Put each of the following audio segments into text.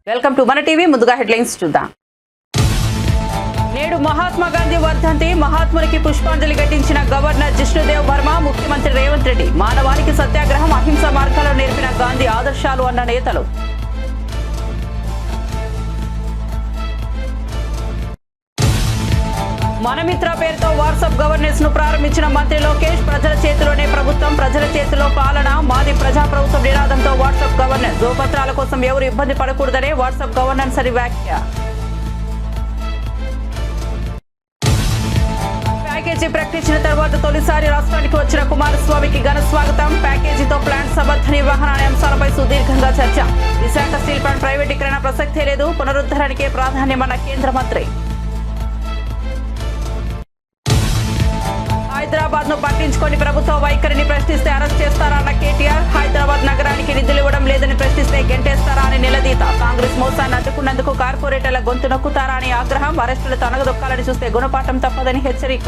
Welcome to మన TV. ముందుగా headlines చూద్దాం. నేడు మహాత్మా గాంధీ వర్ధంతి. మహాత్మునికి పుష్పాంజలి ఘటించిన గవర్నర్ జిష్ణుదేవ్ వర్మ. ముఖ్యమంత్రి రేవంత్ రెడ్డి. మానవానికి సత్యాగ్రహం, అహింస మార్గాల్లో నేర్పిన గాంధీ ఆదర్శాలు అన్న నేతలు. మనమిత్ర పేరుతో వాట్సాప్ గవర్నెన్స్ ను ప్రారంభించిన మంత్రి లోకేష్. ప్రజల చేతిలోనే ప్రభుత్వం, ప్రజల చేతిలో పాలన, మాది ప్రజాప్రభుత్వం నినాదంతో వాట్సాప్ గవర్నెన్స్. ధ్రువపత్రాల కోసం ఎవరు ఇబ్బంది పడకూడదనే వాట్సాప్ గవర్నెన్స్ అని వ్యాఖ్య. ప్యాకేజీ ప్రకటించిన తర్వాత తొలిసారి రాష్ట్రానికి వచ్చిన కుమారస్వామికి ఘన స్వాగతం. ప్యాకేజీతో ప్లాంట్ సమర్థ నిర్వహణ అనే అంశాలపై సుదీర్ఘంగా చర్చ. విశాఖ స్టీల్ ప్లాంట్ ప్రైవేటీకరణ ప్రసక్తే లేదు, పునరుద్ధరణకే ప్రాధాన్యమన్న కేంద్ర మంత్రి. హైదరాబాద్ ను పట్టించుకొని ప్రభుత్వ వైఖరిని ప్రశ్నిస్తే అరెస్ట్ చేస్తారా అన్న కేటీఆర్. హైదరాబాద్ నగరానికి నిధులు ఇవ్వడం లేదని ప్రశ్నిస్తే గెంటేస్తారా అని నిలదీత. కాంగ్రెస్ మోసాన్ని అడ్డుకున్నందుకు కార్పొరేటర్ల గొంతు నొక్కుతారా అని ఆగ్రహం. అరెస్టులతో అనగదొక్కాలని చూస్తే గుణపాఠం తప్పదని హెచ్చరిక.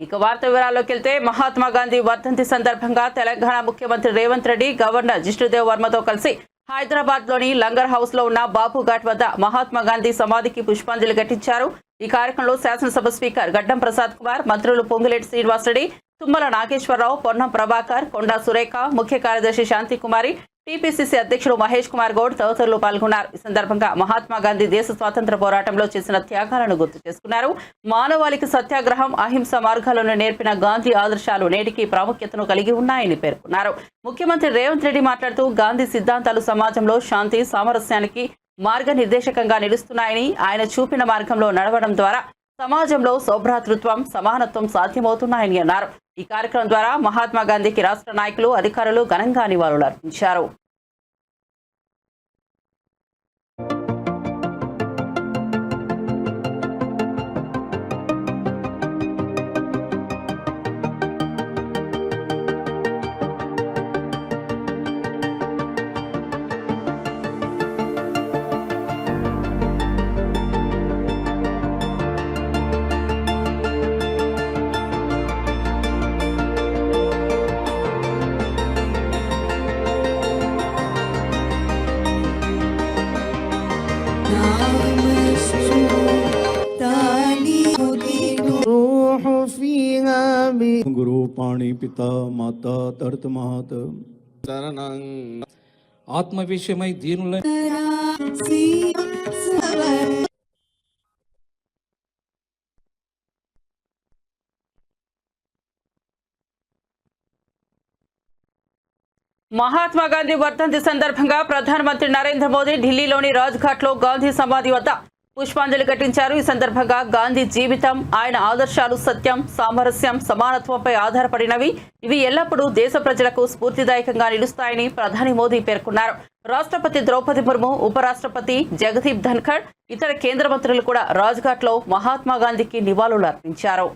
ఇక వార్త వివరాల్లోకి వెళ్తే, మహాత్మా గాంధీ వర్ధంతి సందర్భంగా తెలంగాణ ముఖ్యమంత్రి రేవంత్ రెడ్డి గవర్నర్ జిష్ణుదేవ్ వర్మతో కలిసి హైదరాబాద్ లోని లంగర్ హౌస్ లో ఉన్న బాపు ఘాట్ వద్ద మహాత్మా గాంధీ సమాధికి పుష్పాంజలి ఘటించారు. ఈ కార్యక్రమంలో శాసనసభ స్పీకర్ గడ్డం ప్రసాద్ కుమార్, మంత్రులు పొంగులేటి శ్రీనివాసరెడ్డి, తుమ్మల నాగేశ్వరరావు, పొన్నం ప్రభాకర్, కొండా సురేఖ, ముఖ్య కార్యదర్శి శాంతికుమారి, టీపీసీసీ అధ్యక్షుడు మహేష్ కుమార్ గౌడ్ తదితరులు పాల్గొన్నారు. ఈ సందర్భంగా మహాత్మా గాంధీ దేశ స్వాతంత్ర పోరాటంలో చేసిన త్యాగాలను గుర్తు చేసుకున్నారు. మానవాళికి సత్యాగ్రహం, అహింస మార్గాలను నేర్పిన గాంధీ ఆదర్శాలు నేటికి ప్రాముఖ్యతను కలిగి ఉన్నాయని పేర్కొన్నారు. ముఖ్యమంత్రి రేవంత్ రెడ్డి మాట్లాడుతూ, గాంధీ సిద్ధాంతాలు సమాజంలో శాంతి, సామరస్యానికి మార్గనిర్దేశకంగా నిలుస్తున్నాయని, ఆయన చూపిన మార్గంలో నడవడం ద్వారా సమాజంలో సౌభ్రాతృత్వం, సమానత్వం సాధ్యమవుతున్నాయని అన్నారు. ఈ కార్యక్రమం ద్వారా మహాత్మా గాంధీకి రాష్ట్ర నాయకులు, అధికారులు ఘనంగా నివాళులు అర్పించారు. गुरु पाणी पिता माता तरत महत ఆత్మ విషయమై దీనుల మహాత్మా గాంధీ వర్ధంతి సందర్భంగా ప్రధానమంత్రి నరేంద్ర మోదీ ఢిల్లీలోని రాజ్ఘాట్ లో గాంధీ సమాధి వద్ద పుష్పాంజలి ఘటించారు. ఈ సందర్భంగా గాంధీ జీవితం, ఆయన ఆదర్శాలు సత్యం, సామరస్యం, సమానత్వంపై ఆధారపడినవి. ఇవి ఎల్లప్పుడూ దేశ ప్రజలకు స్ఫూర్తిదాయకంగా నిలుస్తాయని ప్రధాని మోదీ పేర్కొన్నారు. రాష్ట్రపతి ద్రౌపది ముర్ము, ఉపరాష్ట్రపతి జగదీప్ ధన్ఖడ్, ఇతర కేంద్ర మంత్రులు కూడా రాజ్ఘాట్ లో మహాత్మా గాంధీకి నివాళులు అర్పించారు.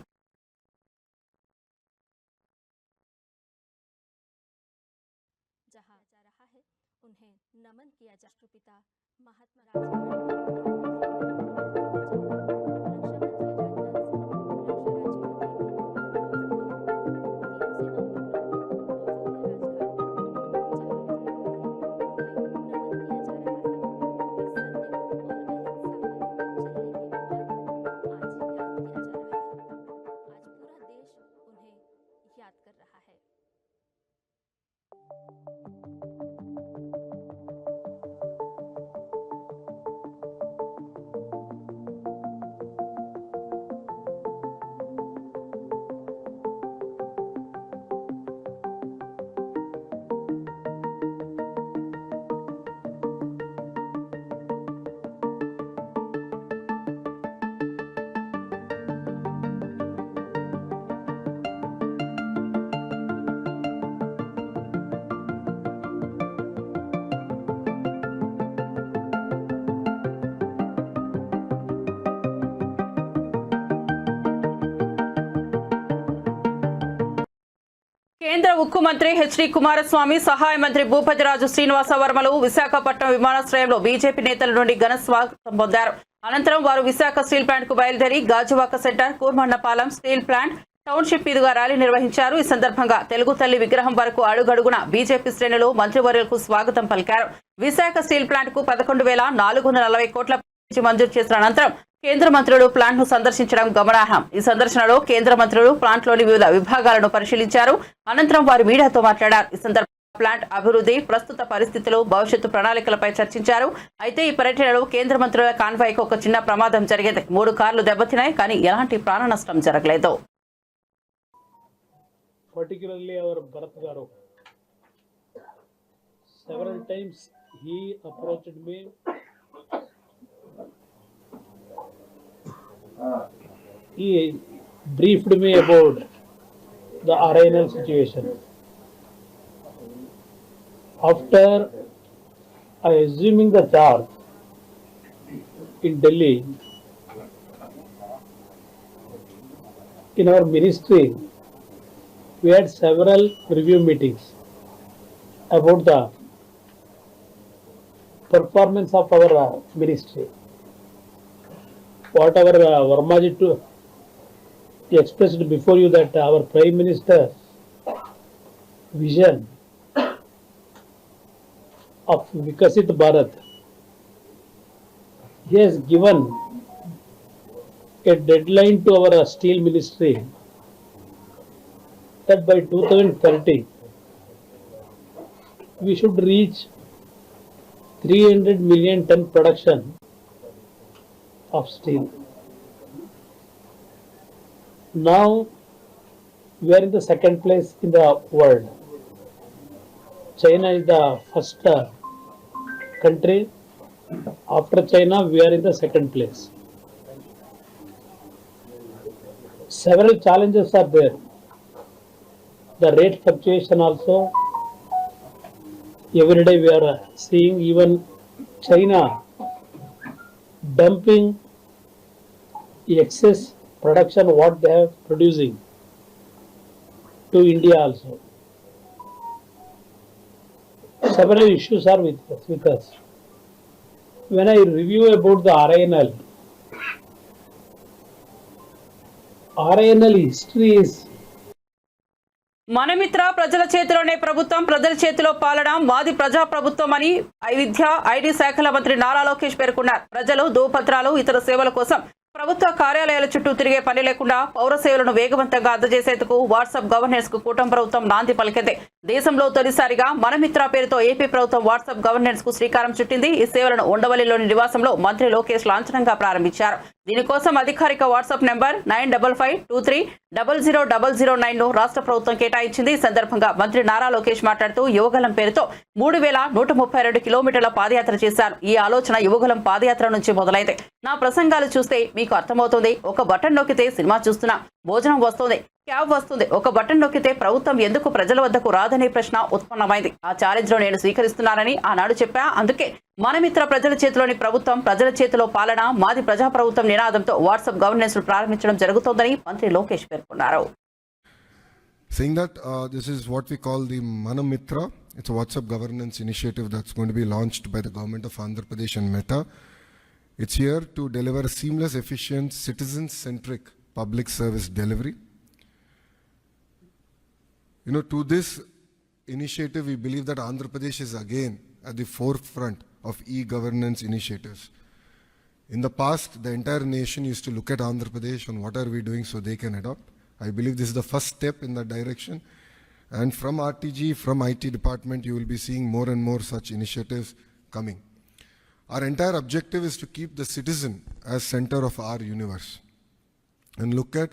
కేంద్ర ఉక్కు మంత్రి హెచ్డి కుమారస్వామి, సహాయ మంత్రి భూపతిరాజు శ్రీనివాస వర్మలు విశాఖపట్నం విమానాశ్రయంలో బీజేపీ నేతల నుండి ఘన స్వాగతం పొందారు. అనంతరం వారు విశాఖ స్టీల్ ప్లాంట్ కు బయలుదేరి Gajuwaka centre, Kurmannapalem steel plant, township మీదుగా ర్యాలీ నిర్వహించారు. ఈ సందర్భంగా తెలుగు తల్లి విగ్రహం వరకు అడుగడుగున బీజేపీ శ్రేణులు మంత్రివర్యులకు స్వాగతం పలికారు. విశాఖ స్టీల్ ప్లాంట్ కు 11,440 కోట్ల మంజూరు చేసిన అనంతరం కేంద్ర మంత్రులు ప్లాంట్ ను సందర్శించడం గమనార్హం. ఈ సందర్శనలో కేంద్ర మంత్రులు ప్లాంట్ లోని వివిధ విభాగాలను పరిశీలించారు. అనంతరం వారు మీడియాతో మాట్లాడారు. ఈ సందర్భంగా ప్లాంట్ అభివృద్ధి, ప్రస్తుత పరిస్థితులు, భవిష్యత్తు ప్రణాళికలపై చర్చించారు. అయితే ఈ పర్యటనలో కేంద్ర మంత్రుల కాన్వాయ్కు ఒక చిన్న ప్రమాదం జరిగింది. 3 కార్లు దెబ్బతిన్నాయి, కానీ ఎలాంటి ప్రాణ నష్టం జరగలేదు. Particularly our Bharat Garu. Several times he approached me. He briefed me about the RINL situation. After assuming the charge in Delhi, in our ministry, we had several review meetings about the performance of our ministry. Whatever Vermaji expressed before you, that our Prime Minister's vision of Vikasit Bharat, he has given a deadline to our steel ministry that by 2030 we should reach 300 million ton production of steel. Now we are in the second place in the world. China is the first country. After China, we are in the second place. Several challenges are there. The rate fluctuation also, every day we are seeing even China dumping excess production what they are producing to India also. Several issues are with us. When I review about the RINL history is Mana Mitra ప్రజల చేతిలోనే ప్రభుత్వం, ప్రజల చేతిలో పాలన, మాది ప్రజా ప్రభుత్వం అని విద్య, ఐటీ శాఖల మంత్రి నారా లోకేష్ పేర్కొన్నారు. ప్రజలు దోపత్రాలు, ఇతర సేవల కోసం ప్రభుత్వ కార్యాలయాల చుట్టూ తిరిగే పని లేకుండా పౌర సేవలను వేగవంతంగా అందజేసేందుకు వాట్సాప్ గవర్నెన్స్ కు కూటమి ప్రభుత్వం నాంది పలికింది. దేశంలో తొలిసారిగా మనమిత్ర పేరుతో ఏపీ ప్రభుత్వం వాట్సాప్ గవర్నెన్స్ కు శ్రీకారం చుట్టింది. ఈ సేవలను ఉండవల్లిలోని నివాసంలో మంత్రి లోకేష్ లాంఛనంగా ప్రారంభించారు. దీనికోసం అధికారిక వాట్సాప్ నెంబర్ 9553300009 ను రాష్ట్ర ప్రభుత్వం కేటాయించింది. ఈ సందర్భంగా మంత్రి నారా లోకేష్ మాట్లాడుతూ యువగలం పేరుతో 3132 కిలోమీటర్ల పాదయాత్ర చేశారు. ఈ ఆలోచన యువగలం పాదయాత్ర నుంచి మొదలైంది. నా ప్రసంగాలు చూస్తే మీకు అర్థమవుతుంది. ఒక బటన్ నొక్కితే సినిమా చూస్తున్నా, భోజనం వస్తుంది, క్యాబ్ వస్తుంది. ఒక బటన్ నొక్కితే ప్రభుత్వం ఎందుకు ప్రజల వద్దకు రాదనే ప్రశ్న ఉత్పన్నమైంది. ఆ ఛాలెంజ్ లో నేను స్వీకరిస్తున్నానని ఆనాడు చెప్పా. అందుకే మనమిత్ర ప్రజల చేతిలోని ప్రభుత్వం, ప్రజల చేతిలో పాలన, మాది ప్రజా ప్రభుత్వం నినాదంతో వాట్సాప్ గవర్నెన్స్ ప్రారంభించడం జరుగుతోందని మంత్రి లోకేష్ పేర్కొన్నారు. Saying that this is what we call the Manamitra. It's a WhatsApp governance initiative that's going to be launched by the government of Andhra Pradesh and Meta. It's here to deliver a seamless, efficient, citizen-centric public service delivery. You know, to this initiative, we believe that Andhra Pradesh is again at the forefront of e-governance initiatives. In the past, the entire nation used to look at Andhra Pradesh and what are we doing so they can adopt. I believe this is the first step in that direction. And from RTG, from IT department, you will be seeing more and more such initiatives coming. Our entire objective is to keep the citizen as center of our universe and look at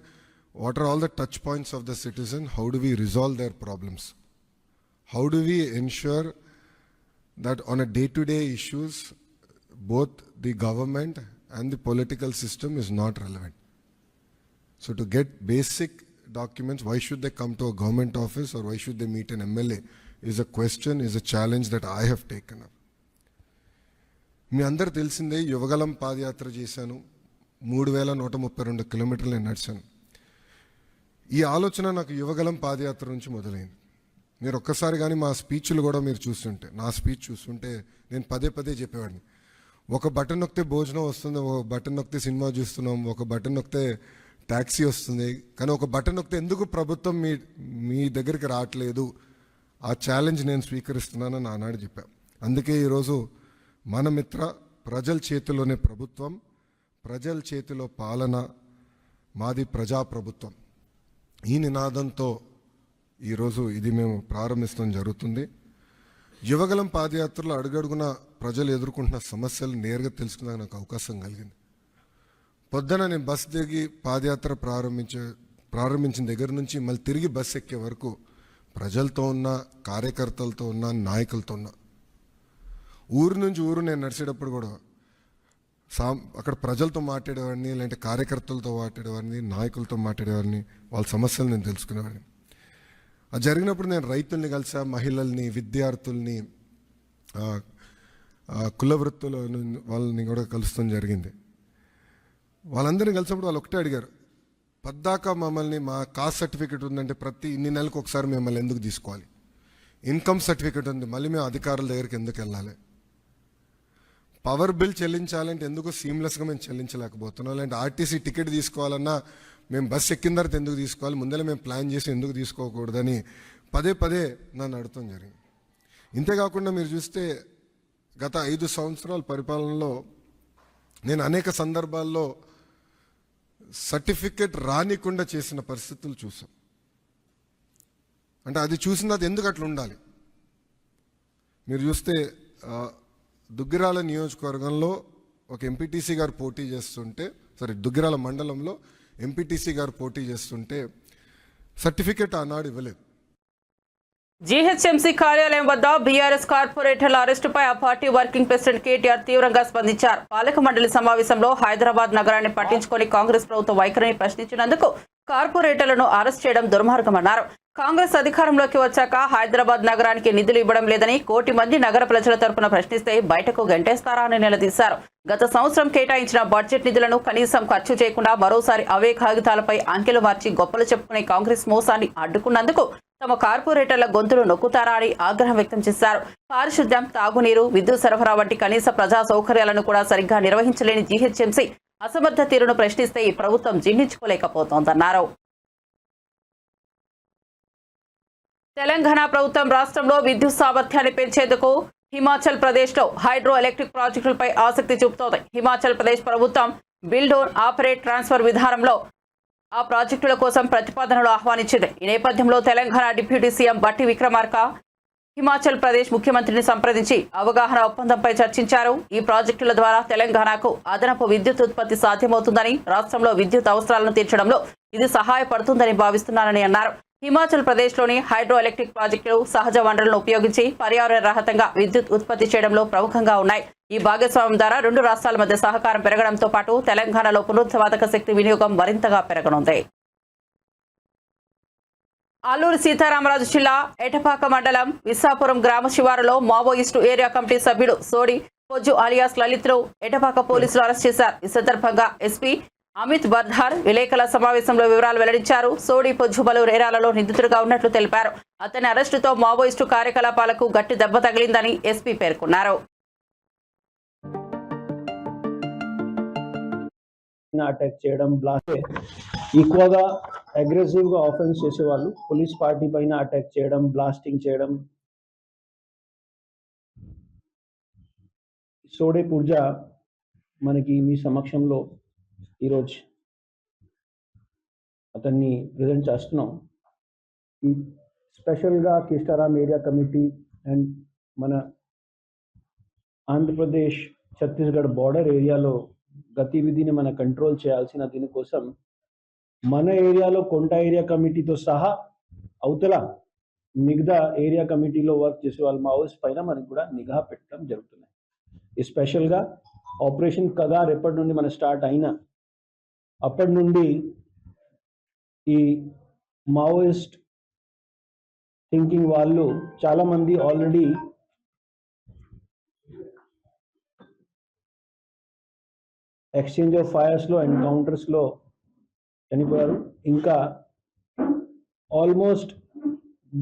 what are all the touch points of the citizen, how do we resolve their problems, how do we ensure that on a day-to-day issues, both the government and the political system is not relevant. So to get basic documents, why should they come to a government office or why should they meet an MLA is a question, is a challenge that I have taken up. మీ అందరు తెలిసిందే, యువగలం పాదయాత్ర చేశాను, 3132 కిలోమీటర్లు నేను నడిచాను. ఈ ఆలోచన నాకు యువగలం పాదయాత్ర నుంచి మొదలైంది. మీరు ఒక్కసారి కానీ మా స్పీచ్లు కూడా మీరు చూస్తుంటే, నా స్పీచ్ చూస్తుంటే నేను పదే పదే చెప్పేవాడిని, ఒక బటన్ నొక్కితే భోజనం వస్తుంది, ఒక బటన్ నొక్కితే సినిమా చూస్తున్నాం, ఒక బటన్ నొక్కితే ట్యాక్సీ వస్తుంది, కానీ ఒక బటన్ నొక్కితే ఎందుకు ప్రభుత్వం మీ దగ్గరికి రావట్లేదు, ఆ ఛాలెంజ్ నేను స్వీకరిస్తున్నానని ఆనాడు చెప్పా. అందుకే ఈరోజు మన మిత్ర ప్రజల చేతిలోనే ప్రభుత్వం, ప్రజల చేతిలో పాలన, మాది ప్రజాప్రభుత్వం, ఈ నినాదంతో ఈరోజు ఇది మేము ప్రారంభించడం జరుగుతుంది. యువగలం పాదయాత్రలో అడుగడుగున ప్రజలు ఎదుర్కొంటున్న సమస్యలు నేరుగా తెలుసుకునే నాకు అవకాశం కలిగింది. పొద్దున నేను బస్ దిగి పాదయాత్ర ప్రారంభించిన దగ్గర నుంచి మళ్ళీ తిరిగి బస్ ఎక్కే వరకు ప్రజలతో ఉన్న, కార్యకర్తలతో ఉన్న, నాయకులతో ఉన్న, ఊరు నుంచి ఊరు నేను నడిచేటప్పుడు కూడా అక్కడ ప్రజలతో మాట్లాడేవాడిని, లేదంటే కార్యకర్తలతో మాట్లాడేవాడిని, నాయకులతో మాట్లాడేవాడిని, వాళ్ళ సమస్యలు నేను తెలుసుకునేవాడిని. అది జరిగినప్పుడు నేను రైతుల్ని కలిసా, మహిళల్ని, విద్యార్థుల్ని, కుల వృత్తుల వాళ్ళని కూడా కలుస్తాం జరిగింది. వాళ్ళందరినీ కలిసినప్పుడు వాళ్ళు ఒకటే అడిగారు, పద్దాకా మమ్మల్ని మా కాస్ట్ సర్టిఫికేట్ ఉందంటే ప్రతి ఇన్ని నెలలకు ఒకసారి మిమ్మల్ని ఎందుకు తీసుకోవాలి, ఇన్కమ్ సర్టిఫికేట్ ఉంది మళ్ళీ మేము అధికారుల దగ్గరికి ఎందుకు వెళ్ళాలి, పవర్ బిల్ చెల్లించాలంటే ఎందుకు సీమ్లెస్గా మేము చెల్లించలేకపోతున్నాం, లేదంటే ఆర్టీసీ టికెట్ తీసుకోవాలన్నా మేము బస్సు ఎక్కిన తర్వాత ఎందుకు తీసుకోవాలి, ముందరే మేము ప్లాన్ చేసి ఎందుకు తీసుకోకూడదని పదే పదే నన్ను అడగటం జరిగింది. ఇంతేకాకుండా మీరు చూస్తే గత 5 సంవత్సరాల పరిపాలనలో నేను అనేక సందర్భాల్లో సర్టిఫికెట్ రానికుండా చేసిన పరిస్థితులు చూసాం. అంటే అది చూసిన తర్వాత ఎందుకు అట్లా ఉండాలి. మీరు చూస్తే దుగ్గిరాల నియోజకవర్గంలో ఒక ఎంపీటీసీ గారు పోటీ చేస్తుంటే, దుగ్గిరాల మండలంలో ఎంపీటీసీ గారు పోటీ చేస్తుంటే సర్టిఫికెట్ ఆనాడు ఇవ్వలేదు. జీహెచ్ఎంసీ కార్యాలయం వద్ద బీఆర్ఎస్ కార్పొరేటర్ల అరెస్టుపై ఆ పార్టీ వర్కింగ్ ప్రెసిడెంట్ కేటీఆర్ తీవ్రంగా స్పందించారు. పాలక మండలి సమావేశంలో హైదరాబాద్ నగరాన్ని పట్టించుకొని కాంగ్రెస్ ప్రభుత్వ వైఖరిని ప్రశ్నించినందుకు కార్పొరేటర్లను అరెస్ట్ చేయడం దుర్మార్గమన్నారు. కాంగ్రెస్ అధికారంలోకి వచ్చాక హైదరాబాద్ నగరానికి నిధులు ఇవ్వడం లేదని 1 కోటి మంది నగర ప్రజల తరపున ప్రశ్నిస్తే బయటకు గంటేస్తారా అని నిలదీశారు. గత సంవత్సరం కేటాయించిన బడ్జెట్ నిధులను కనీసం ఖర్చు చేయకుండా మరోసారి అవే కాగితాలపై అంకెలు మార్చి గొప్పలు చెప్పుకునే కాంగ్రెస్ మోసాన్ని అడ్డుకున్నందుకు తమ కార్పొరేటర్ల గొంతులు నొక్కుతారా అని ఆగ్రహం వ్యక్తం చేశారు. పారిశుద్ధ్యం, తాగునీరు, విద్యుత్ సరఫరా వంటి కనీస ప్రజా సౌకర్యాలను కూడా సరిగ్గా నిర్వహించలేని జీహెచ్ఎంసీ అసమర్థ తీరును ప్రశ్నిస్తే ఈ ప్రభుత్వం జీర్ణించుకోలేకపోతోందన్నారు. తెలంగాణ ప్రభుత్వం రాష్ట్రంలో విద్యుత్ సామర్థ్యాన్ని పెంచేందుకు హిమాచల్ ప్రదేశ్లో హైడ్రో ఎలక్ట్రిక్ ప్రాజెక్టులపై ఆసక్తి చూపుతోంది. హిమాచల్ ప్రదేశ్ ప్రభుత్వం బిల్డ్ ఓన్ ఆపరేట్ ట్రాన్స్ఫర్ విధానంలో ఆ ప్రాజెక్టుల కోసం ప్రతిపాదనలు ఆహ్వానించింది. ఈ నేపథ్యంలో తెలంగాణ డిప్యూటీ సీఎం బట్టి విక్రమార్క హిమాచల్ ప్రదేశ్ ముఖ్యమంత్రిని సంప్రదించి అవగాహన ఒప్పందంపై చర్చించారు. ఈ ప్రాజెక్టుల ద్వారా తెలంగాణకు అదనపు విద్యుత్ ఉత్పత్తి సాధ్యమవుతుందని, రాష్ట్రంలో విద్యుత్ అవసరాలను తీర్చడంలో ఇది సహాయపడుతుందని భావిస్తున్నారని అన్నారు. హిమాచల్ ప్రదేశ్లోని హైడ్రో ఎలక్ట్రిక్ ప్రాజెక్టులు సహజ వనరులను ఉపయోగించి పర్యావరణ రహితంగా విద్యుత్ ఉత్పత్తి చేయడంలో ప్రముఖంగా ఉన్నాయి. ఈ భాగస్వామ్యం ద్వారా 2 రాష్ట్రాల మధ్య సహకారం పెరగడంతో పాటు తెలంగాణలో పునరుత్పాదక శక్తి వినియోగం మరింతగా పెరగనుంది. అల్లూరి సీతారామరాజు జిల్లా ఎటపాక మండలం విసాపురం గ్రామ శివారులో మావోయిస్టు ఏరియా కమిటీ సభ్యుడు సోడి పొజ్జు అలియాస్ లలిత్ను ఎటపాక పోలీసులు అరెస్ట్ చేశారు. ఈ సందర్భంగా ఎస్పీ అమిత్ బర్ధార్ విలేకరుల సమావేశంలో వివరాలు వెల్లడించారు. సోడి పొజ్జు పలు నేరాలలో నిందితుడిగా ఉన్నట్లు తెలిపారు. అతని అరెస్టుతో మావోయిస్టు కార్యకలాపాలకు గట్టి దెబ్బ తగిలిందని ఎస్పీ పేర్కొన్నారు. అటాక్ చేయడం, బ్లాస్ట్ ఎక్కువగా అగ్రెసివ్ గా ఆఫెన్స్ చేసేవాళ్ళు పోలీస్ పార్టీ పైన అటాక్ చేయడం, బ్లాస్టింగ్ చేయడం. సోడే పుర్జా మనకి మీ సమక్షంలో ఈరోజు అతన్ని ప్రజెంట్ చేస్తున్నాం. స్పెషల్గా కిస్టారాం ఏరియా కమిటీ అండ్ మన ఆంధ్రప్రదేశ్ ఛత్తీస్గఢ్ బార్డర్ ఏరియాలో గతివిధిని మన కంట్రోల్ చేయాల్సిన దీనికోసం మన ఏరియాలో కొండ ఏరియా కమిటీతో సహా అవతల మిగతా ఏరియా కమిటీలో వర్క్ చేసే వాళ్ళ మావోయిస్ట్ పైన మనకు కూడా నిఘా పెట్టడం జరుగుతున్నాయి. స్పెషల్గా ఆపరేషన్ కగార్ ఎప్పటి నుండి మన స్టార్ట్ అయినా అప్పటి నుండి ఈ మావోయిస్ట్ థింకింగ్ వాళ్ళు చాలామంది ఆల్రెడీ ఎక్స్చేంజ్ ఆఫ్ ఫైర్స్లో, ఎన్కౌంటర్స్లో చనిపోయారు. ఇంకా ఆల్మోస్ట్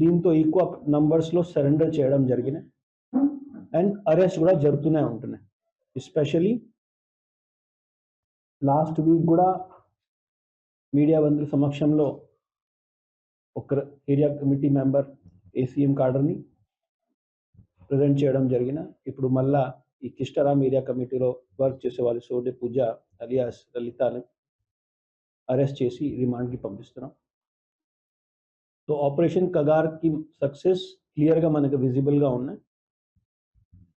దీంతో ఎక్కువ నంబర్స్లో సరెండర్ చేయడం జరిగినాయి అండ్ అరెస్ట్ కూడా జరుగుతూనే ఉంటున్నాయి. ఎస్పెషలీ లాస్ట్ వీక్ కూడా మీడియా బంధువుల సమక్షంలో ఒక ఏరియా కమిటీ మెంబర్ ఏసీఎం కార్డర్ని ప్రజెంట్ చేయడం ఇప్పుడు మళ్ళా ఈ కిష్టరామ్ ఏరియా కమిటీలో వర్క్ చేసే వాళ్ళు సోడే పూజ అలియాస్ లలితాని అరెస్ట్ చేసి రిమాండ్కి పంపిస్తున్నాం. సో ఆపరేషన్ కగార్కి సక్సెస్ క్లియర్గా మనకు విజిబుల్గా ఉన్నాయి.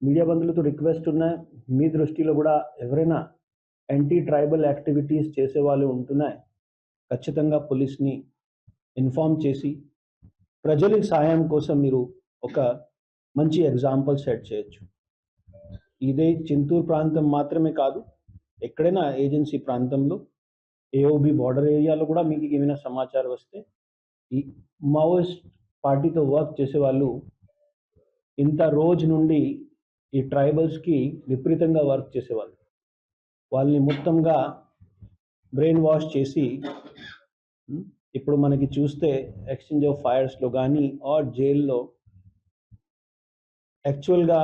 మీడియా బంధువులతో రిక్వెస్ట్ ఉన్నాయి, మీ దృష్టిలో కూడా ఎవరైనా యాంటీ ట్రైబల్ యాక్టివిటీస్ చేసే వాళ్ళు ఉంటున్నాయి, ఖచ్చితంగా పోలీస్ని ఇన్ఫార్మ్ చేసి ప్రజలకు సాయం కోసం మీరు ఒక మంచి ఎగ్జాంపుల్ సెట్ చేయొచ్చు. ఇదే చింతూరు ప్రాంతం మాత్రమే కాదు, ఎక్కడైనా ఏజెన్సీ ప్రాంతంలో ఏఓబి బార్డర్ ఏరియాలో కూడా మీకు ఏమైనా సమాచారం వస్తే ఈ మావోయిస్ట్ పార్టీతో వర్క్ చేసే వాళ్ళు ఇంత రోజు నుండి ఈ ట్రైబల్స్కి విపరీతంగా వర్క్ చేసేవాళ్ళు, వాళ్ళని మొత్తంగా బ్రెయిన్ వాష్ చేసి ఇప్పుడు మనకి చూస్తే ఎక్స్చేంజ్ ఆఫ్ ఫైర్స్లో కానీ ఆర్ జైల్లో యాక్చువల్గా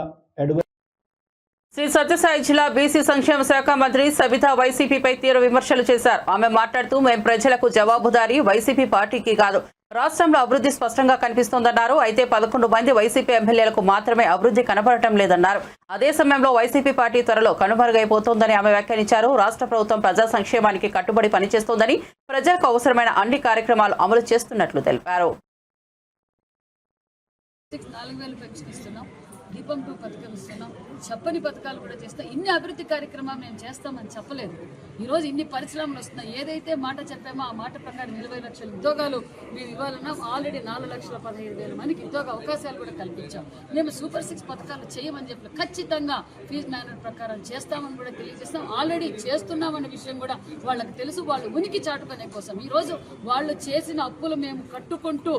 శ్రీ సత్యసాయి జిల్లా బీసీ సంక్షేమ శాఖ మంత్రి సబితా వైసీపీపై తీవ్ర విమర్శలు చేశారు. ఆమె మాట్లాడుతూ మేం ప్రజలకు జవాబుదారీ, వైసీపీ పార్టీకి కాదు. రాష్ట్రంలో అభివృద్ధి స్పష్టంగా కనిపిస్తోందన్నారు. అయితే 11 మంది వైసీపీ ఎమ్మెల్యేలకు మాత్రమే అభివృద్ధి కనబడటం లేదన్నారు. అదే సమయంలో వైసీపీ పార్టీ త్వరలో కనుమరుగైపోతోందని ఆమె వ్యాఖ్యానించారు. రాష్ట్ర ప్రభుత్వం ప్రజా సంక్షేమానికి కట్టుబడి పనిచేస్తోందని, ప్రజలకు అవసరమైన అన్ని కార్యక్రమాలు అమలు చేస్తున్నట్లు తెలిపారు. 4,000 పెన్షన్ ఇస్తున్నాం, దీపం 2 పథకం ఇస్తున్నాం, చెప్పని పథకాలు కూడా చేస్తాం. ఇన్ని అభివృద్ధి కార్యక్రమాలు మేము చేస్తామని చెప్పలేదు. ఈరోజు ఇన్ని పరిశ్రమలు వస్తున్నాయి. ఏదైతే మాట చెప్పామో ఆ మాట ప్రకారం 20 లక్షల ఉద్యోగాలు మేము ఇవ్వాలన్నా ఆల్రెడీ 4,15,000 మందికి ఉద్యోగ అవకాశాలు కూడా కల్పించాం. మేము సూపర్ 6 పథకాలు చేయమని చెప్పి ఖచ్చితంగా ఫీజు మేనేజ్ ప్రకారం చేస్తామని కూడా తెలియజేస్తాం. ఆల్రెడీ చేస్తున్నామనే విషయం కూడా వాళ్ళకి తెలుసు. వాళ్ళు ఉనికి చాటుకునే కోసం ఈరోజు వాళ్ళు చేసిన అప్పులు మేము కట్టుకుంటూ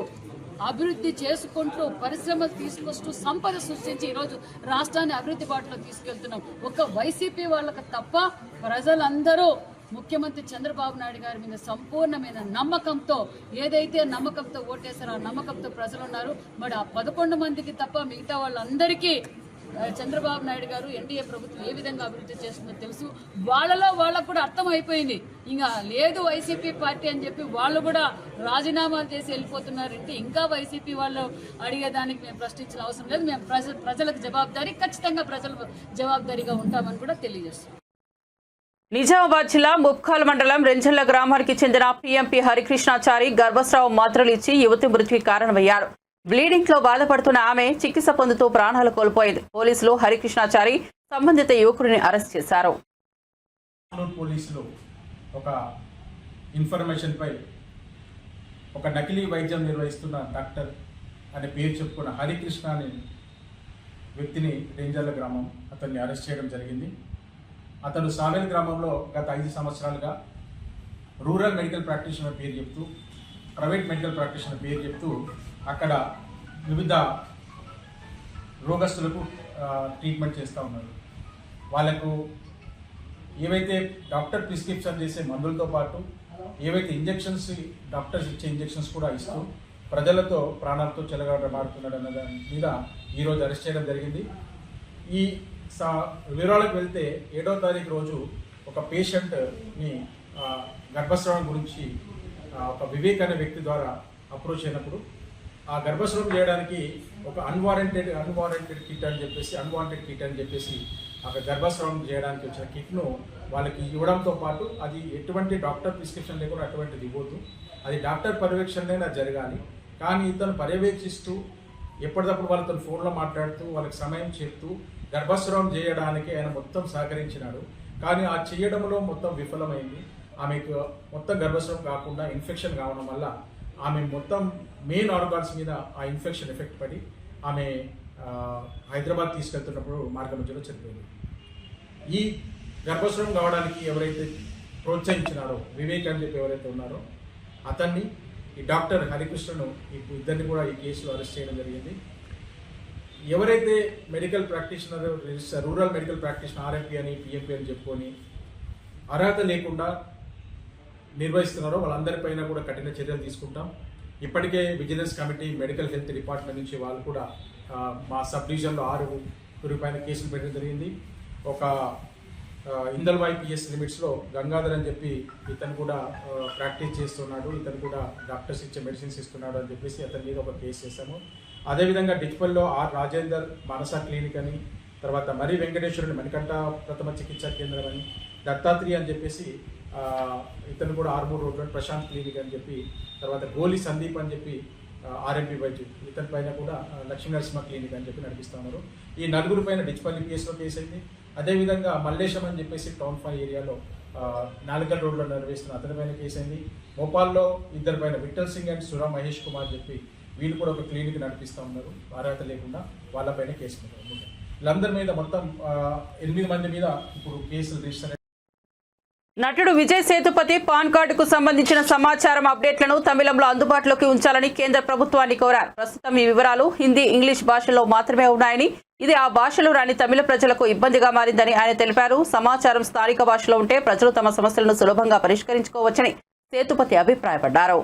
అభివృద్ధి చేసుకుంటూ పరిశ్రమలు తీసుకొస్తూ సంపద సృష్టించి ఈరోజు రాష్ట్రాన్ని అభివృద్ధి బాటలో తీసుకెళ్తున్నాం. ఒక వైసీపీ వాళ్ళకి తప్ప ప్రజలందరూ ముఖ్యమంత్రి చంద్రబాబు నాయుడు గారి మీద సంపూర్ణమైన నమ్మకంతో, ఏదైతే నమ్మకంతో ఓటేశారో ఆ నమ్మకంతో ప్రజలు ఉన్నారు. మరి ఆ 11 మందికి తప్ప మిగతా వాళ్ళందరికీ చంద్రబాబు నాయుడు గారు ఎన్డీఏ ప్రభుత్వం ఏ విధంగా అభివృద్ధి చేస్తుందో తెలుసు. వాళ్ళకు కూడా అర్థమైపోయింది, ఇంకా లేదు వైసీపీ పార్టీ అని చెప్పి వాళ్ళు కూడా రాజీనామాలు చేసి వెళ్ళిపోతున్నారంటే ఇంకా వైసీపీ వాళ్ళు అడిగేదానికి మేము ప్రశ్నించిన అవసరం లేదు. మేము ప్రజలకు జవాబుదారీ, ఖచ్చితంగా ప్రజలకు జవాబుదారీగా ఉంటామని కూడా తెలియజేస్తాం. నిజామాబాద్ జిల్లా ముప్కాల్ మండలం రెంజల్ల గ్రామానికి చెందిన పీఎంపీ హరికృష్ణాచారి గర్భస్రావం మాత్రలు ఇచ్చి యువతి మృతికి కారణమయ్యారు. బ్లీడింగ్ లో బాధపడుతున్న ఆమె చికిత్స పొందుతూ ప్రాణాలు కోల్పోయింది. పోలీసులు హరికృష్ణాచారి సంబంధిత యువకుడిని అరెస్ట్ చేశారు. పోలీసులు ఒక ఇన్ఫర్మేషన్ పై ఒక నకిలీ వైద్యం నిర్వహిస్తున్న డాక్టర్ అనే పేరు చెప్పుకున్న హరికృష్ణ అనే వ్యక్తిని రెంజల్ల గ్రామం అతన్ని అరెస్ట్ చేయడం జరిగింది. అతను సాగర్ గ్రామంలో గత 5 సంవత్సరాలుగా రూరల్ మెడికల్ ప్రాక్టీషనర్ పేరు చెప్తూ, ప్రైవేట్ మెడికల్ ప్రాక్టీషనర్ పేరు చెప్తూ అక్కడ వివిధ రోగస్తులకు ట్రీట్మెంట్ చేస్తూ ఉన్నారు. వాళ్ళకు ఏవైతే డాక్టర్ ప్రిస్క్రిప్షన్ చేసే మందులతో పాటు ఏవైతే ఇంజెక్షన్స్ డాక్టర్స్ ఇచ్చే ఇంజెక్షన్స్ కూడా ఇస్తూ ప్రజలతో ప్రాణాలతో చెలగాటమాడుతున్నాడు అన్న దాని మీద ఈరోజు అరెస్ట్ చేయడం జరిగింది. ఈ వివరాలకు వెళ్తే 7వ తారీఖు రోజు ఒక పేషెంట్ని గర్భస్రావం గురించి ఒక వివేక్ అనే వ్యక్తి ద్వారా అప్రోచ్ అయినప్పుడు ఆ గర్భస్రావం చేయడానికి ఒక అన్వాంటెడ్ కిట్ అని చెప్పేసి అక్కడ గర్భస్రావం చేయడానికి వచ్చిన కిట్ను వాళ్ళకి ఇవ్వడంతో పాటు అది ఎటువంటి డాక్టర్ ప్రిస్క్రిప్షన్ లేకుండా అటువంటిది ఇవ్వద్దు, అది డాక్టర్ పర్యవేక్షణలో జరగాలి. కానీ ఇతను పర్యవేక్షిస్తూ ఎప్పటికప్పుడు వాళ్ళతో ఫోన్లో మాట్లాడుతూ వాళ్ళకి సమయం చెప్తూ గర్భస్రావం చేయడానికి ఆయన మొత్తం సహకరించినాడు. కానీ ఆ చేయడంలో మొత్తం విఫలమైంది. ఆమెకు మొత్తం గర్భస్రావం కాకుండా ఇన్ఫెక్షన్ కావడం వల్ల ఆమె మొత్తం మెయిన్ ఆర్గాన్స్ మీద ఆ ఇన్ఫెక్షన్ ఎఫెక్ట్ పడి ఆమె హైదరాబాద్ తీసుకెళ్తున్నప్పుడు మార్గ మధ్యలో చనిపోయింది. ఈ గర్భస్రావం కావడానికి ఎవరైతే ప్రోత్సహించినారో వివేక్ అని చెప్పి ఎవరైతే ఉన్నారో అతన్ని, ఈ డాక్టర్ హరికృష్ణను, ఇద్దరిని కూడా ఈ కేసులో అరెస్ట్ చేయడం జరిగింది. ఎవరైతే medical practitioner, rural medical practitioner RMP అని పిఎంపీ అని చెప్పుకొని అర్హత లేకుండా నిర్వహిస్తున్నారో వాళ్ళందరిపైన కూడా కఠిన చర్యలు తీసుకుంటాం. ఇప్పటికే vigilance committee, medical health department నుంచి వాళ్ళు కూడా మా సబ్ డివిజన్లో 6 పైన కేసులు పెట్టడం జరిగింది. ఒక ఇందల్వాయి పిఎస్ లిమిట్స్లో గంగాధర్ అని చెప్పి ఇతను కూడా ప్రాక్టీస్ చేస్తున్నాడు, ఇతను కూడా డాక్టర్స్ ఇచ్చే మెడిసిన్స్ ఇస్తున్నాడు అని చెప్పేసి అతని మీద ఒక కేసు చేశాము. అదేవిధంగా డిచ్పల్లో ఆర్ రాజేందర్ మానస క్లినిక్ అని, తర్వాత మరి వెంకటేశ్వరుని మణికంఠ ప్రథమ చికిత్సా కేంద్రం అని, దత్తాత్రి అని చెప్పేసి ఇతను కూడా ఆర్మూర్ రోడ్లో ప్రశాంత్ క్లినిక్ అని చెప్పి, తర్వాత గోలి సందీప్ అని చెప్పి ఆర్ఎంపీ వైద్యు ఇతని పైన కూడా లక్ష్మీనరసింహ క్లినిక్ అని చెప్పి నడిపిస్తూ ఉన్నారు. ఈ నలుగురు పైన డిచ్పల్లి పిఎస్లో కేసు అయింది. అదేవిధంగా మల్లేశం అని చెప్పేసి టౌన్ 5 ఏరియాలో నాలుగల్ రోడ్లో నిర్వహిస్తున్న అతని పైన కేసు అయింది. భోపాల్లో ఇద్దరి పైన విఠల్ సింగ్ అండ్ సురా మహేష్ కుమార్ చెప్పి వీళ్ళు కూడా ఒక క్లినిక్ నడిపిస్తూ ఉన్నారు అర్హత లేకుండా, వాళ్ళపైన కేసు పెట్టారు. వీళ్ళందరి మీద మొత్తం 8 మంది మీద ఇప్పుడు కేసులు రిజిస్టర్. నటుడు విజయ్ సేతుపతి పాన్ కార్డుకు సంబంధించిన సమాచారం అప్డేట్లను తమిళంలో అందుబాటులోకి ఉంచాలని కేంద్ర ప్రభుత్వాన్ని కోరారు. ప్రస్తుతం ఈ వివరాలు హిందీ, ఇంగ్లీష్ భాషల్లో మాత్రమే ఉన్నాయని, ఇది ఆ భాషలు రాని తమిళ ప్రజలకు ఇబ్బందిగా మారిందని ఆయన తెలిపారు. సమాచారం స్థానిక భాషలో ఉంటే ప్రజలు తమ సమస్యలను సులభంగా పరిష్కరించుకోవచ్చని సేతుపతి అభిప్రాయపడ్డారు.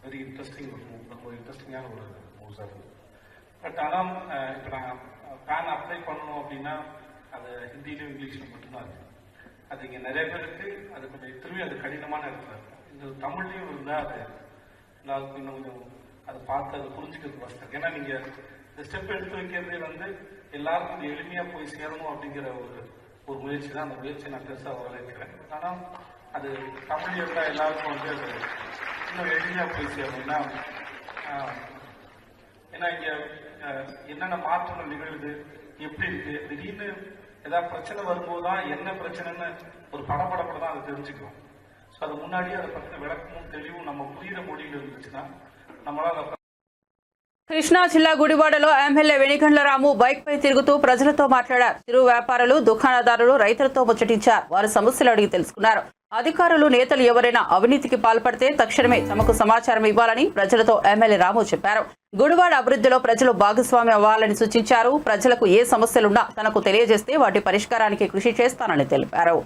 வெரி இன்ட்ரெஸ்டிங் ரொம்ப இன்ட்ரெஸ்டிங்கான ஒரு மூவ்ஸாக இருக்குது. பட் ஆனால் இப்போ நாங்கள் பேன் அப்ளை பண்ணணும் அப்படின்னா அது ஹிந்திலையும் இங்கிலீஷ்லையும் மட்டும்தான் இருக்குது. அது இங்கே நிறைய பேருக்கு அது கொஞ்சம் திரும்பி அது கடினமான இடத்துல இருக்கும். இந்த தமிழ்லையும் இருந்தால் அது எல்லாருக்கும் இன்னும் கொஞ்சம் அதை பார்த்து அதை புரிஞ்சுக்கிறதுக்கு வசதி. ஏன்னா நீங்கள் இந்த ஸ்டெப் எடுத்து வைக்கிறதே வந்து எல்லாருக்கும் இது எளிமையாக போய் சேரணும் அப்படிங்கிற ஒரு முயற்சி தான். அந்த முயற்சியை நான் பெருசாக வரவேற்கிறேன். ஆனால் அது தமிழ் இருந்தால் எல்லாருக்கும் வந்து அது இன்னும் எளிமையாக போய் சேரணும்னா, ஏன்னா இங்கே என்னென்ன மாற்றங்கள் நிகழுது, எப்படி இருக்கு, திடீர்னு ஏதாவது பிரச்சனை வரும்போது தான் என்ன பிரச்சனைன்னு ஒரு படப்படப்பட தான் அதை தெரிஞ்சுக்கிறோம். ஸோ அது முன்னாடியே அதை பற்றின விளக்கமும் தெளிவும் நம்ம புரிகிற மொழியில் இருந்துச்சுன்னா நம்மளால். కృష్ణా జిల్లా గుడివాడలో ఎమ్మెల్యే వెనిగండ్ల రాము బైక్ పై తిరుగుతూ ప్రజలతో మాట్లాడారు. చిరు వ్యాపారులు, దుకాణదారులు రైతులతో ముచ్చటించారు. వారి సమస్యలు అడిగి తెలుసుకున్నారు. అధికారులు, నేతలు ఎవరైనా అవినీతికి పాల్పడితే తక్షణమే తమకు సమాచారం ఇవ్వాలని ప్రజలతో ఎమ్మెల్యే రాము చెప్పారు. గుడివాడ అభివృద్ధిలో ప్రజలు భాగస్వామ్యం అవ్వాలని సూచించారు. ప్రజలకు ఏ సమస్యలున్నా తనకు తెలియజేస్తే వాటి పరిష్కారానికి కృషి చేస్తానని తెలిపారు.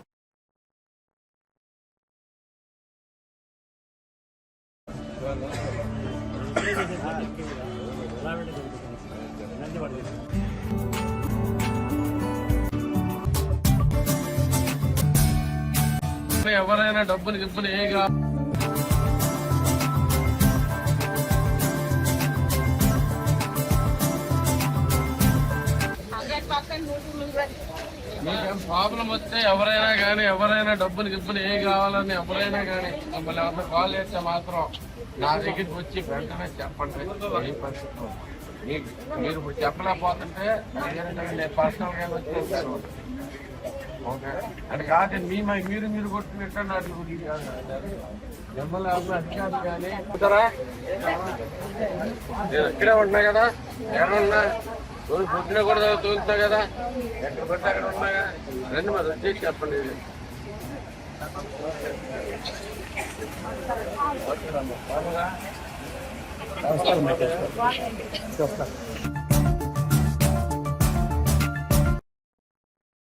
ఎవరైనా డబ్బులు గిబ్బులు ఏగా మీకేం ప్రాబ్లం వస్తే ఎవరైనా డబ్బులు గిబ్బులు ఏ కావాలని ఎవరైనా కానీ మమ్మల్ని ఎవరైనా కాల్ చేస్తే మాత్రం నా దగ్గరికి వచ్చి వెంటనే చెప్పండి. ఏ పరిస్థితి మీరు ఇప్పుడు చెప్పలేకపోతుంటే నేను పర్సనల్గా వచ్చేస్తాను. ఓకే అని కాదు మీరు కొట్టినట్టు నాటి గురించి కాదు. మిమ్మల్ని అధికారులు కానీ నేను ఇక్కడే ఉంటున్నా కదా, ఎక్కడున్నా పొద్దున కూడా తోలుతా కదా, ఎక్కడ పడితే అక్కడ ఉన్నా కదా, రండి మరి వచ్చేసి చెప్పండి.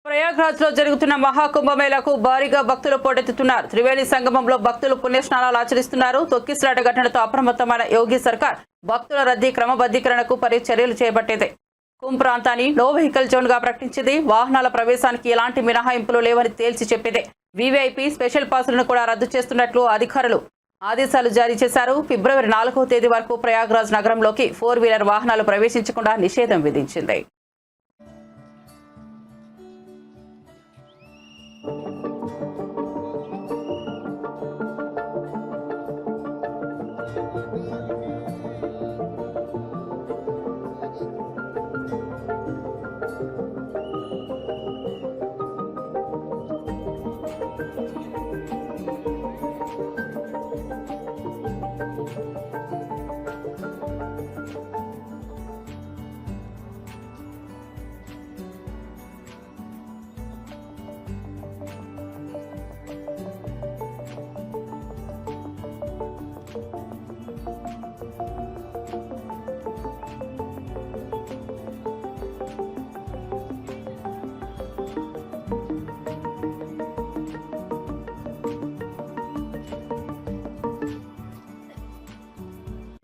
ప్రయాగ్రాజ్ లో జరుగుతున్న మహాకుంభమేళకు భారీగా భక్తులు పోటెత్తుతున్నారు. త్రివేణి సంగమంలో భక్తులు పుణ్యస్నానాలు ఆచరిస్తున్నారు. తొక్కిసలాట ఘటనతో అప్రమత్తమైన యోగి సర్కార్ భక్తుల రద్దీ క్రమబద్ధీకరణకు చర్యలు చేపట్టింది. కుంభ్ ప్రాంతాన్ని నో వెహికల్ జోన్ గా ప్రకటించింది. వాహనాల ప్రవేశానికి ఎలాంటి మినహాయింపులు లేవని తేల్చి చెప్పింది. వీవీఐపీ స్పెషల్ పాసులను కూడా రద్దు చేస్తున్నట్లు అధికారులు ఆదేశాలు జారీ చేశారు. ఫిబ్రవరి 4వ తేదీ వరకు ప్రయాగ్రాజ్ నగరంలోకి 4-వీలర్ వాహనాలు ప్రవేశించకుండా నిషేధం విధించింది.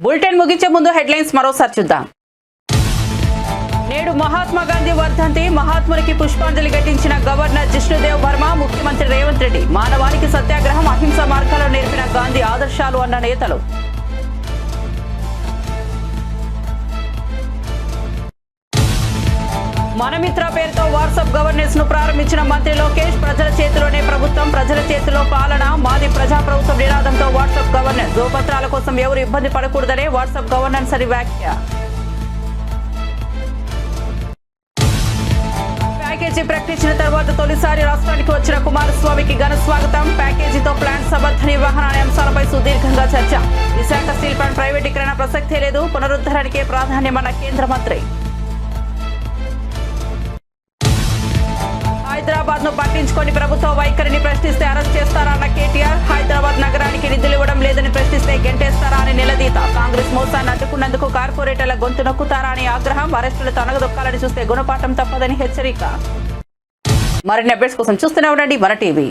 బులెటిన్ ముగించే ముందు హెడ్లైన్స్ మరోసారి చూద్దాం. నేడు మహాత్మా గాంధీ వర్ధంతి. మహాత్మునికి పుష్పాంజలి ఘటించిన గవర్నర్ జిష్ణుదేవ్ వర్మ, ముఖ్యమంత్రి రేవంత్ రెడ్డి. మానవానికి సత్యాగ్రహం, అహింస మార్గాల్లో నేర్పిన గాంధీ ఆదర్శాలు అన్న నేతలు. మనమిత్ర పేరుతో వాట్సాప్ గవర్నెన్స్ ను ప్రారంభించిన మంత్రి లోకేష్. ప్రజల చేతిలోనే ప్రభుత్వం, ప్రజల చేతిలో పాలన, మాది ప్రజాప్రభుత్వం నినాదంతో వాట్సాప్ గవర్నెన్స్. ధ్రువపత్రాల కోసం ఎవరు ఇబ్బంది పడకూడదనే వాట్సాప్ గవర్నెన్స్ అని వ్యాఖ్య. ప్యాకేజీ ప్రకటించిన తర్వాత తొలిసారి రాష్ట్రానికి వచ్చిన కుమారస్వామికి ఘన స్వాగతం. ప్యాకేజీతో ప్లాంట్ సమర్థ నిర్వహణ అనే అంశాలపై సుదీర్ఘంగా చర్చ. విశాఖ స్టీల్ ప్లాంట్ ప్రైవేటీకరణ ప్రసక్తే లేదు, పునరుద్ధరణకే ప్రాధాన్యమన్న కేంద్ర మంత్రి. హైదరాబాద్ ను పట్టించుకొని ప్రభుత్వ వైఖరిని ప్రశ్నిస్తే అరెస్ట్ చేస్తారా అన్న కేటీఆర్. హైదరాబాద్ నగరానికి నిధులు ఇవ్వడం లేదని ప్రశ్నిస్తే గెంటేస్తారా అని నిలదీత. కాంగ్రెస్ మోసాన్ని అడ్డుకున్నందుకు కార్పొరేటర్ల గొంతు నొక్కుతారా అని ఆగ్రహం. అరెస్టులతో అనగదొక్కాలని చూస్తే గుణపాఠం తప్పదని హెచ్చరిక. మరిన్ని అప్డేట్స్ కోసం చూస్తూనే ఉండండి మన టీవీ.